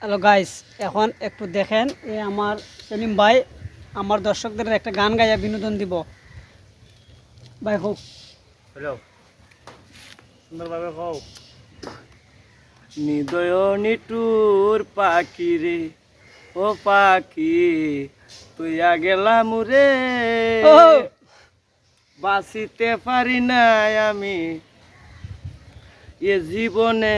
Hello guys, এখন একটু দেখেন এই আমার সেলিম ভাই আমার দর্শকদের একটা গান গাইয়া বিনোদন দিব। ভাই হোক হ্যালো সুন্দরভাবে কও। নিদয় নিটুর পাখি রে, ও পাখি তুইয়া গেলাম রে, ও বাঁচিতে পারি নাই আমি এ জীবনে,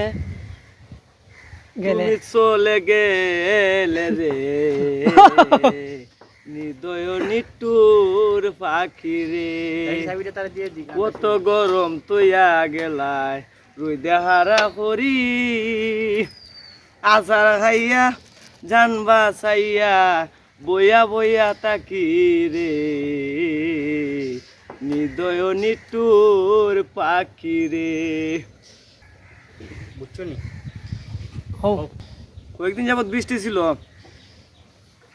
গেলে তুমি চলে গেলে রে। নিদয় নিটুর পাখি রে, কত গরম তুইয়া গেলাই রুই দেহারা করি, আচার খাইয়া জানবা চাইয়া বইয়া বইয়া তাকি রে। নিদয় নিটুর পাখি রে। বুঝছো নি? হোক কয়েকদিন যাবত বৃষ্টি ছিল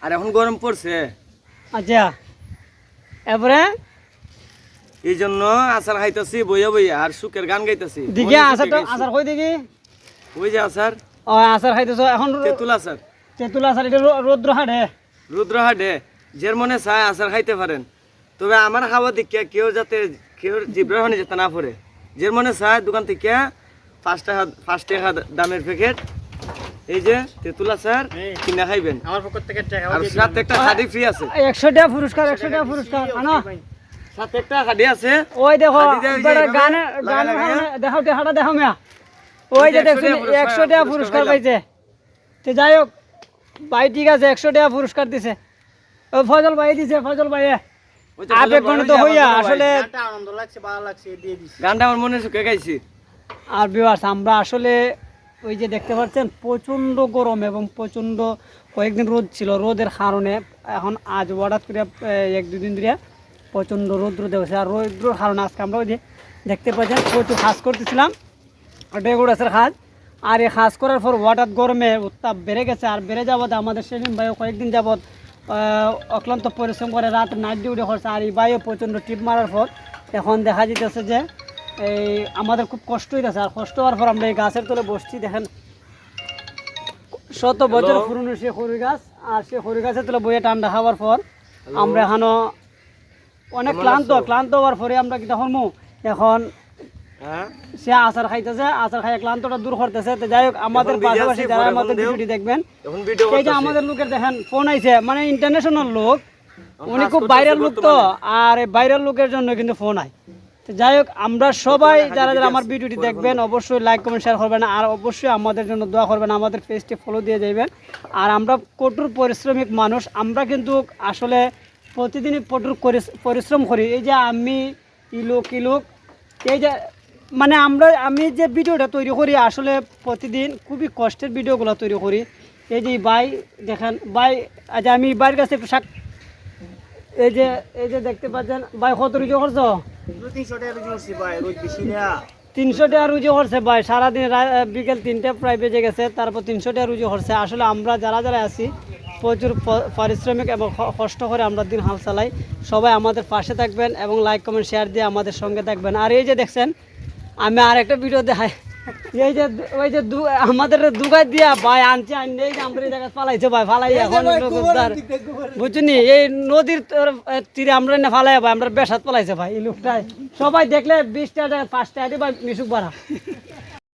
আর এখন গরম পড়ছে, আচ্ছা এবারে এই জন্য আচার খাইতেছি বইয়া বইয়া আর সুখের গান গাইতেছি। দিকে আচারটা আচার কই দেখি। ওই যে আচার, ও আচার খাইতেছো এখন তেঁতুল আচার, তেঁতুল আচার, এটা রৌদ্র হাটে রুদ্রহাটে যার মনে চায় আচার খাইতে পারেন, তবে আমার খাওয়া দিকে কেউ যাতে কেউ জিব্রাহনে যেতে না পড়ে। যার মনে চায় দোকান থেকে 5 টাকা দামের প্যাকেট এই যে তেঁতুল আচার কিনা খাইবেন। আমার পক্ষ থেকে আর সাথে একটা খাদি ফ্রি আছে, 100 টাকা পুরস্কার, 100 টাকা পুরস্কার আনো। সাথে একটা খাদি আছে। ওই দেখো খাদি দেয় ওই যে এইভাবে গানের গানের লাগায়া। দেখো টেহাটা দেখো মিয়া, ওই যে দেখছেন 100 টাকা পুরস্কার পাইছে। তো যাই হোক ভাই ঠিক আছে, 100 টাকা পুরস্কার দিছে। ও ফজল ভাই দিছে, ফজল ভাই ওই যে আবেগ গণিত হইয়া আসলে আনন্দ লাগছে, ভালো লাগছে, দিয়ে দিছি। গানটা আমার মনে সুখে গাইছি। আর ভিউয়ার্স আমরা আসলে ওই যে দেখতে পাচ্ছেন প্রচণ্ড গরম এবং প্রচণ্ড কয়েকদিন রোদ ছিল, রোদের কারণে এখন আজ হঠাৎ করে 1-2 দিন ধরে প্রচণ্ড রৌদ্র দেওয়া। আর রৌদ্রর কারণে আজকে আমরা ওই যে দেখতে পাচ্ছেন প্রচুর কাজ করতেছিলাম, ডেগুড় গাছের কাজ। আর এই কাজ করার পর হঠাৎ গরমে উত্তাপ বেড়ে গেছে। আর বেড়ে যাবত আমাদের সেলিম ভাইও কয়েকদিন যাবত অক্লান্ত পরিশ্রম করে রাত নাইট ডিউটি করছে। আর এই ভাইও প্রচণ্ড টিপ মারার পর এখন দেখা যেতেছে যে এই আমাদের খুব কষ্ট হইতেছে। আর কষ্ট হওয়ার পর আমরা এই গাছের তলে বসছি, দেখেন শত বছর পুরনো সে খড়ি গাছ। আর সে খড়ি গাছের তলে বইয়ে ঠান্ডা খাওয়ার পর আমরা এখনো অনেক ক্লান্ত হওয়ার পরে আমরা কি তখন এখন হ্যাঁ সে আচার খাইতেছে, আচার খাই ক্লান্তটা দূর করতেছে। তো যাই হোক আমাদের পাশাপাশি যারা আমাদের ভিডিওটি দেখবেন, এখন ভিডিও এই যে আমাদের লোকের দেখেন ফোন আইছে, মানে ইন্টারন্যাশনাল লোক, উনি খুব ভাইরাল লোক তো। আর এই ভাইরাল লোকের জন্য কিন্তু ফোন আয়। তো যাই হোক আমরা সবাই যারা যারা আমার ভিডিওটি দেখবেন অবশ্যই লাইক কমেন্ট শেয়ার করবেন, আর অবশ্যই আমাদের জন্য দোয়া করবেন, আমাদের পেজটি ফলো দিয়ে যাবেন। আর আমরা কঠোর পরিশ্রমিক মানুষ, আমরা কিন্তু আসলে প্রতিদিনই কঠোর পরিশ্রম করি। এই যে আমি কিলোক এই যে মানে আমি যে ভিডিওটা তৈরি করি আসলে প্রতিদিন খুবই কষ্টের ভিডিওগুলো তৈরি করি। এই যে ভাই দেখেন ভাই, আজ আমি ভাইয়ের কাছে একটু এই যে দেখতে পাচ্ছেন ভাই কত রুজি করছো? 300 টাকা রুজি করছি ভাই, রোজ বেশি না। 300 টাকা রুজি করছে ভাই, সারাদিন বিকেল 3টা প্রায় বেজে গেছে, তারপর 300 টাকা রুজি করছে। আসলে আমরা যারা যারা আছি প্রচুর পারিশ্রমিক এবং কষ্ট করে আমরা দিন হাল চালাই। সবাই আমাদের পাশে থাকবেন এবং লাইক কমেন্ট শেয়ার দিয়ে আমাদের সঙ্গে থাকবেন। আর এই যে দেখছেন আমি আরেকটা ভিডিও দেখাই, এই যে ওই যে আমাদের দুগাই দিয়া ভাই আনছে, আনলে এই যে আমরা এই জায়গায় ফালাইছে ভাই, ফালাই এখন বুঝছনি এই নদীর তীরে আমরা না ফালাই ভাই, আমরা বেসাত ফালাইছে ভাই। এই লোকটাই সবাই দেখলে 20 টাকা 5 টাকা দিয়ে ভাই মিশুক বাড়া